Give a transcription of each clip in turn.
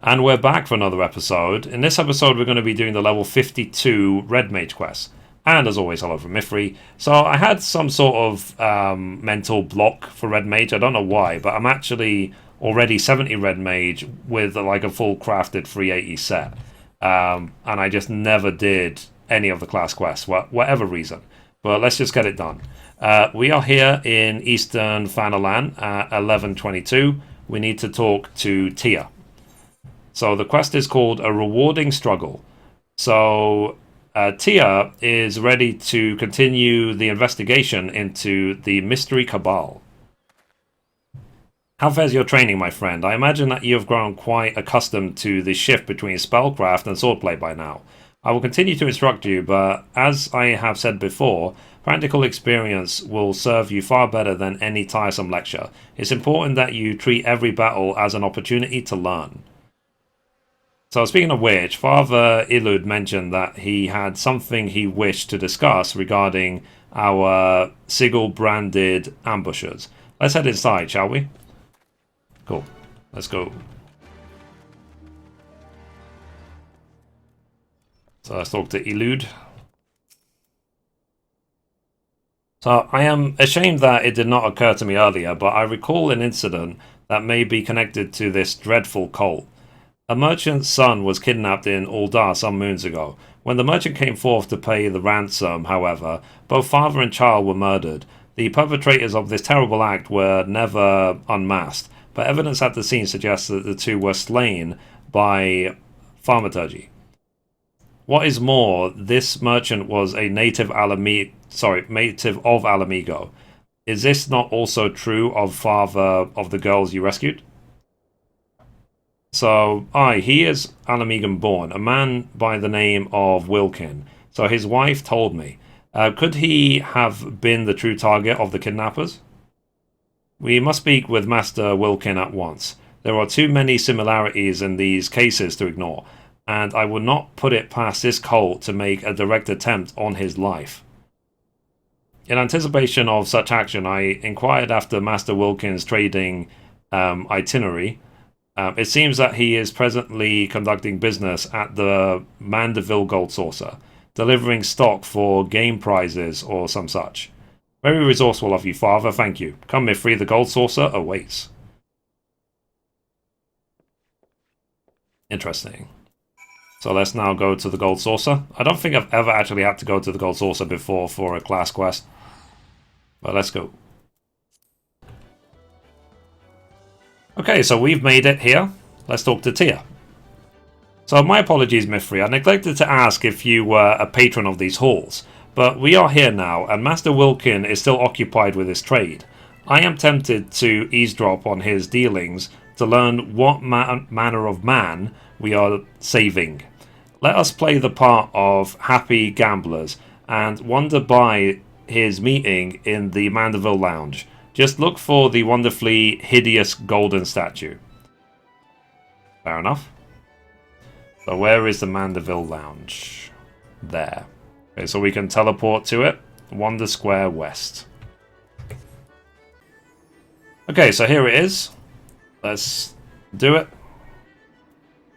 And we're back for another episode. In this episode, we're going to be doing the level 52 Red Mage quest. And as always, hello from Mithrie. So I had some sort of mental block for Red Mage. I don't know why, but I'm actually already 70 Red Mage with like a full crafted 380 set. And I just never did any of the class quests, for whatever reason. But let's just get it done. We are here in Eastern Fanalan at 11:22. We need to talk to Tia. So the quest is called A Rewarding Struggle. So Tia is ready to continue the investigation into the Mystery Cabal. How fares your training, my friend? I imagine that you have grown quite accustomed to the shift between spellcraft and swordplay by now. I will continue to instruct you, but as I have said before, practical experience will serve you far better than any tiresome lecture. It's important that you treat every battle as an opportunity to learn. So speaking of which, Father Ilud mentioned that he had something he wished to discuss regarding our sigil-branded ambushers. Let's head inside, shall we? Cool. Let's go. So let's talk to Ilud. So I am ashamed that it did not occur to me earlier, but I recall an incident that may be connected to this dreadful cult. A merchant's son was kidnapped in Uldar some moons ago. When the merchant came forth to pay the ransom, however, both father and child were murdered. The perpetrators of this terrible act were never unmasked, but evidence at the scene suggests that the two were slain by thaumaturgy. What is more, this merchant was a native of Alamigo. Is this not also true of father of the girls you rescued? So, he is Alamigan born, a man by the name of Wilkin. So his wife told me. Could he have been the true target of the kidnappers? We must speak with Master Wilkin at once. There are too many similarities in these cases to ignore, and I would not put it past this cult to make a direct attempt on his life. In anticipation of such action, I inquired after Master Wilkin's trading itinerary. It seems that he is presently conducting business at the Mandeville Gold Saucer, delivering stock for game prizes or some such. Very resourceful of you, father, thank you. Come, Mithrie, the Gold Saucer awaits. Interesting. So let's now go to the Gold Saucer. I don't think I've ever actually had to go to the Gold Saucer before for a class quest. But let's go. Okay, so we've made it here. Let's talk to Tia. So my apologies, Mithrie. I neglected to ask if you were a patron of these halls. But we are here now, and Master Wilkin is still occupied with his trade. I am tempted to eavesdrop on his dealings to learn what manner of man we are saving. Let us play the part of happy gamblers and wander by his meeting in the Mandeville Lounge. Just look for the wonderfully hideous golden statue. Fair enough. So where is the Mandeville Lounge? There. Okay, so we can teleport to it. Wander Square West. Okay, so here it is. Let's do it.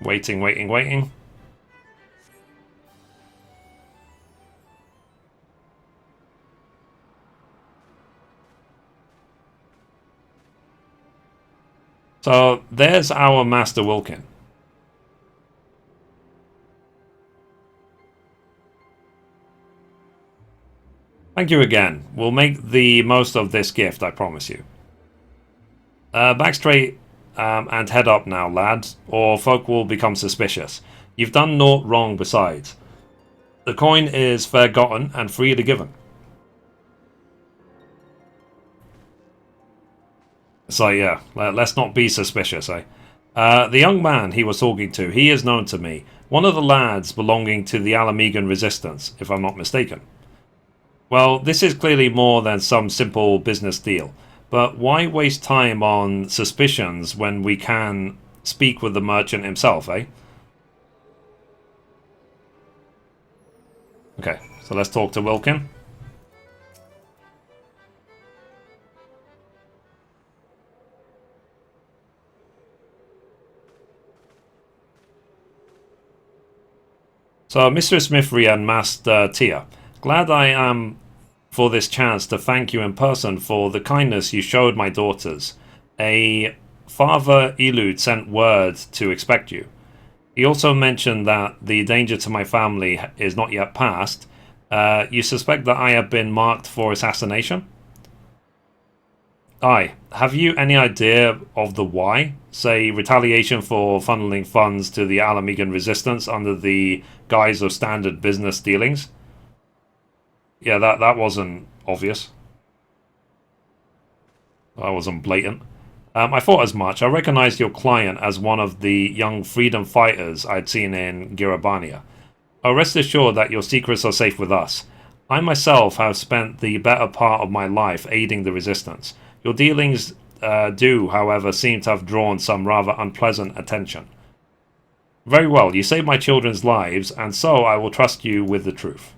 Waiting, waiting, waiting. So there's our Master Wilkin. Thank you again. We'll make the most of this gift, I promise you. Back straight and head up now, lad, or folk will become suspicious. You've done naught wrong besides. The coin is fair gotten and freely given. So yeah, let's not be suspicious, eh? The young man he was talking to, he is known to me. One of the lads belonging to the Alamigan Resistance, if I'm not mistaken. Well, this is clearly more than some simple business deal. But why waste time on suspicions when we can speak with the merchant himself, eh? Okay, so let's talk to Wilkin. So, Mistress Mithrie and Master Tia, glad I am for this chance to thank you in person for the kindness you showed my daughters. A Father Elud sent word to expect you. He also mentioned that the danger to my family is not yet past. You suspect that I have been marked for assassination? Aye. Have you any idea of the why? Say, retaliation for funneling funds to the Alamegan resistance under the guise of standard business dealings? Yeah, that wasn't obvious. That wasn't blatant. I thought as much. I recognized your client as one of the young freedom fighters I'd seen in Girabania. Oh, rest assured that your secrets are safe with us. I myself have spent the better part of my life aiding the resistance. Your dealings do, however, seem to have drawn some rather unpleasant attention. Very well, you saved my children's lives, and so I will trust you with the truth.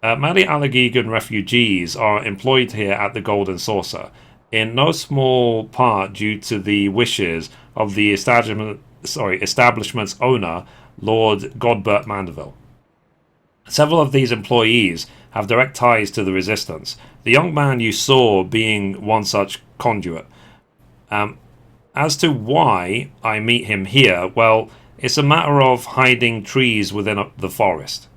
Mali Alagegan refugees are employed here at the Golden Saucer, in no small part due to the wishes of the establishment's owner, Lord Godbert Mandeville. Several of these employees have direct ties to the resistance, the young man you saw being one such conduit. As to why I meet him here, well, it's a matter of hiding trees within the forest.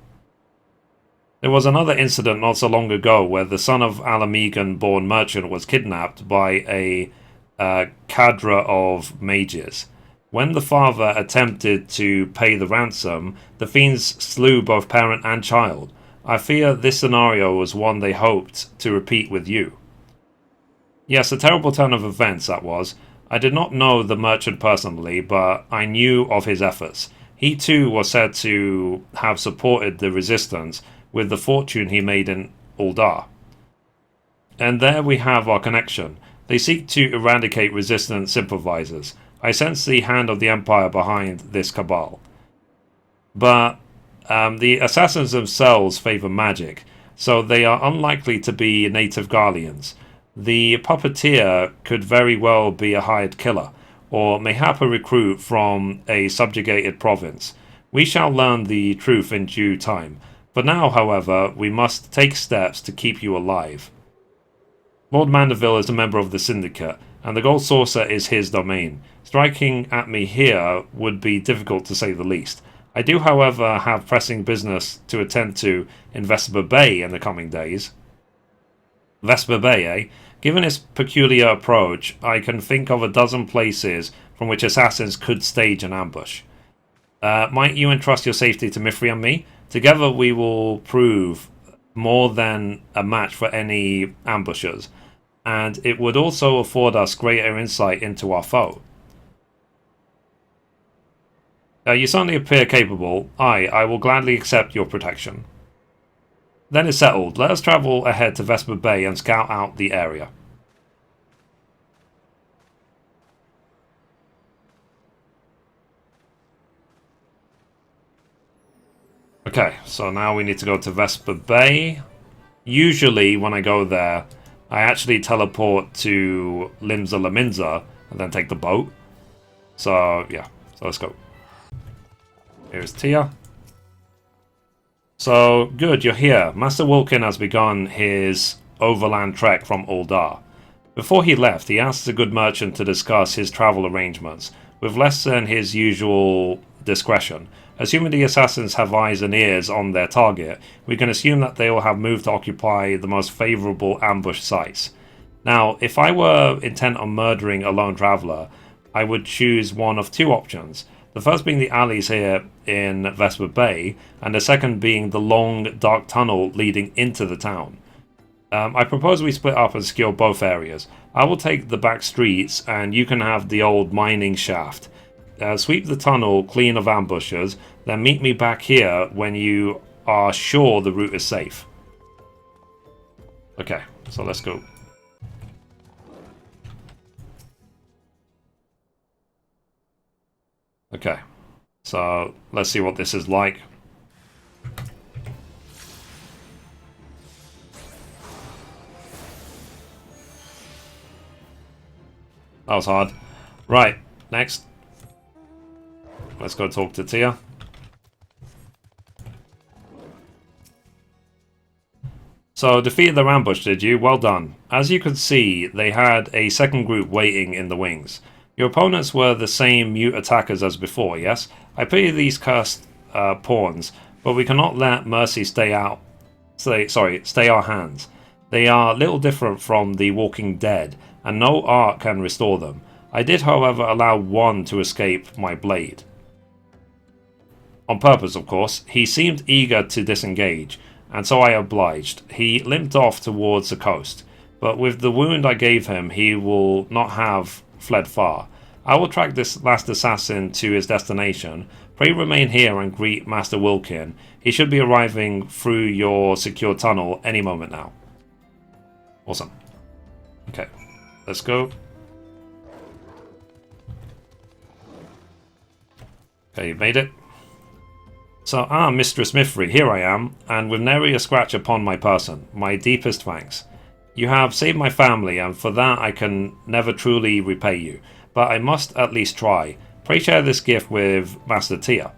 There was another incident not so long ago where the son of Alamegan-born merchant was kidnapped by a cadre of mages. When the father attempted to pay the ransom, the fiends slew both parent and child. I fear this scenario was one they hoped to repeat with you. Yes, a terrible turn of events that was. I did not know the merchant personally, but I knew of his efforts. He too was said to have supported the resistance with the fortune he made in Uldar. And there we have our connection. They seek to eradicate resistance sympathizers. I sense the hand of the Empire behind this cabal. But the assassins themselves favor magic, so they are unlikely to be native Garleans. The puppeteer could very well be a hired killer, or mayhap a recruit from a subjugated province. We shall learn the truth in due time. For now, however, we must take steps to keep you alive. Lord Mandeville is a member of the Syndicate, and the Gold Saucer is his domain. Striking at me here would be difficult to say the least. I do, however, have pressing business to attend to in Vesper Bay in the coming days. Vesper Bay, eh? Given its peculiar approach, I can think of a dozen places from which assassins could stage an ambush. Might you entrust your safety to Mithrie and me? Together we will prove more than a match for any ambushers, and it would also afford us greater insight into our foe. You certainly appear capable. I will gladly accept your protection. Then it's settled. Let us travel ahead to Vesper Bay and scout out the area. Okay, so now we need to go to Vesper Bay. Usually, when I go there, I actually teleport to Limsa Laminza and then take the boat. So, yeah. So, let's go. Here's Tia. So, good, you're here. Master Wilkin has begun his overland trek from Uldar. Before he left, he asked the good merchant to discuss his travel arrangements, with less than his usual discretion. Assuming the assassins have eyes and ears on their target, we can assume that they will have moved to occupy the most favourable ambush sites. Now, if I were intent on murdering a lone traveller, I would choose one of two options. The first being the alleys here in Vesper Bay, and the second being the long, dark tunnel leading into the town. I propose we split up and secure both areas. I will take the back streets, and you can have the old mining shaft. Sweep the tunnel clean of ambushers, then meet me back here when you are sure the route is safe. Okay, so let's go. Okay, so let's see what this is like. That was hard. Right, next. Let's go talk to Tia. So, defeated their ambush, did you? Well done. As you could see, they had a second group waiting in the wings. Your opponents were the same mute attackers as before, yes? I pity these cursed pawns, but we cannot let mercy stay our hands. They are little different from the Walking Dead, and no art can restore them. I did, however, allow one to escape my blade. On purpose, of course. He seemed eager to disengage, and so I obliged. He limped off towards the coast, but with the wound I gave him, he will not have fled far. I will track this last assassin to his destination. Pray remain here and greet Master Wilkin. He should be arriving through your secure tunnel any moment now. Awesome. Okay, let's go. Okay, you made it. So, Mistress Mithrie, here I am, and with nary a scratch upon my person. My deepest thanks. You have saved my family, and for that I can never truly repay you. But I must at least try. Pray share this gift with Master Tia.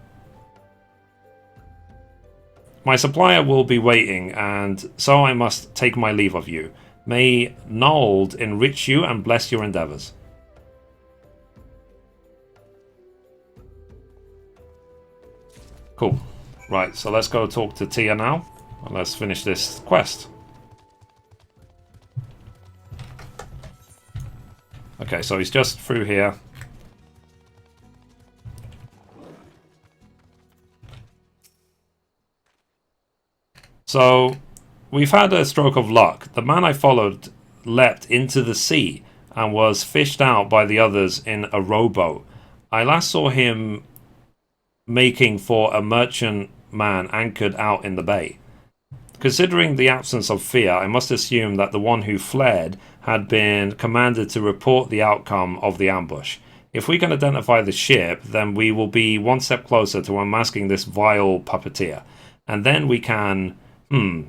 My supplier will be waiting, and so I must take my leave of you. May Nold enrich you and bless your endeavours. Cool. Right, so let's go talk to Tia now. And let's finish this quest. Okay, so he's just through here. So, we've had a stroke of luck. The man I followed leapt into the sea and was fished out by the others in a rowboat. I last saw him making for a merchantman anchored out in the bay. Considering the absence of fear, I must assume that the one who fled had been commanded to report the outcome of the ambush. If we can identify the ship, then we will be one step closer to unmasking this vile puppeteer. And then we can...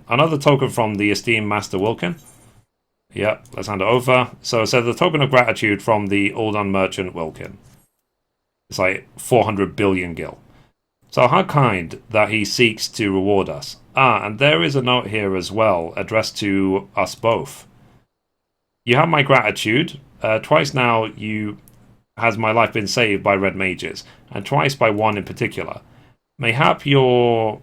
another token from the esteemed Master Wilkin. Yep, let's hand it over. So it says the token of gratitude from the all-done merchant Wilkin. It's like 400 billion gil. So how kind that he seeks to reward us. And there is a note here as well, addressed to us both. You have my gratitude. Twice now has my life been saved by Red Mages, and twice by one in particular. Mayhap you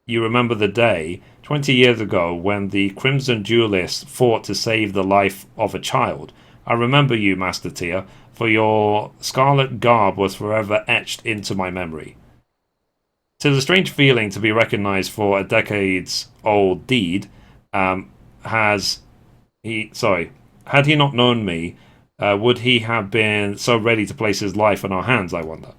remember the day, 20 years ago, when the Crimson Duelists fought to save the life of a child. I remember you, Master Tia, for your scarlet garb was forever etched into my memory. 'Tis a strange feeling to be recognized for a decades-old deed. Had he not known me, would he have been so ready to place his life in our hands, I wonder?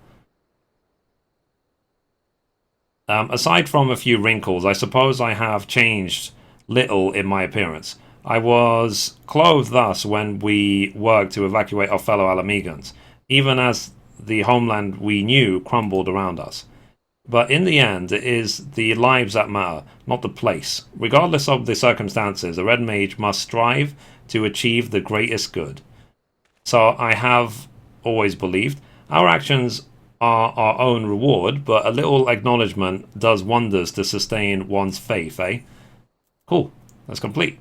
Aside from a few wrinkles, I suppose I have changed little in my appearance. I was clothed thus when we worked to evacuate our fellow Alamegans, even as the homeland we knew crumbled around us. But in the end, it is the lives that matter, not the place. Regardless of the circumstances, a Red Mage must strive to achieve the greatest good. So I have always believed our actions are our own reward, but a little acknowledgement does wonders to sustain one's faith, eh? Cool, that's complete.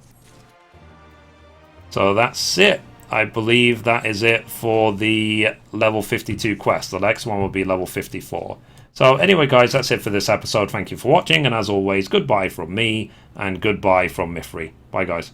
So that's it. I believe that is it for the level 52 quest. The next one will be level 54. So anyway, guys, that's it for this episode. Thank you for watching, and as always, goodbye from me, and goodbye from Mithrie. Bye, guys.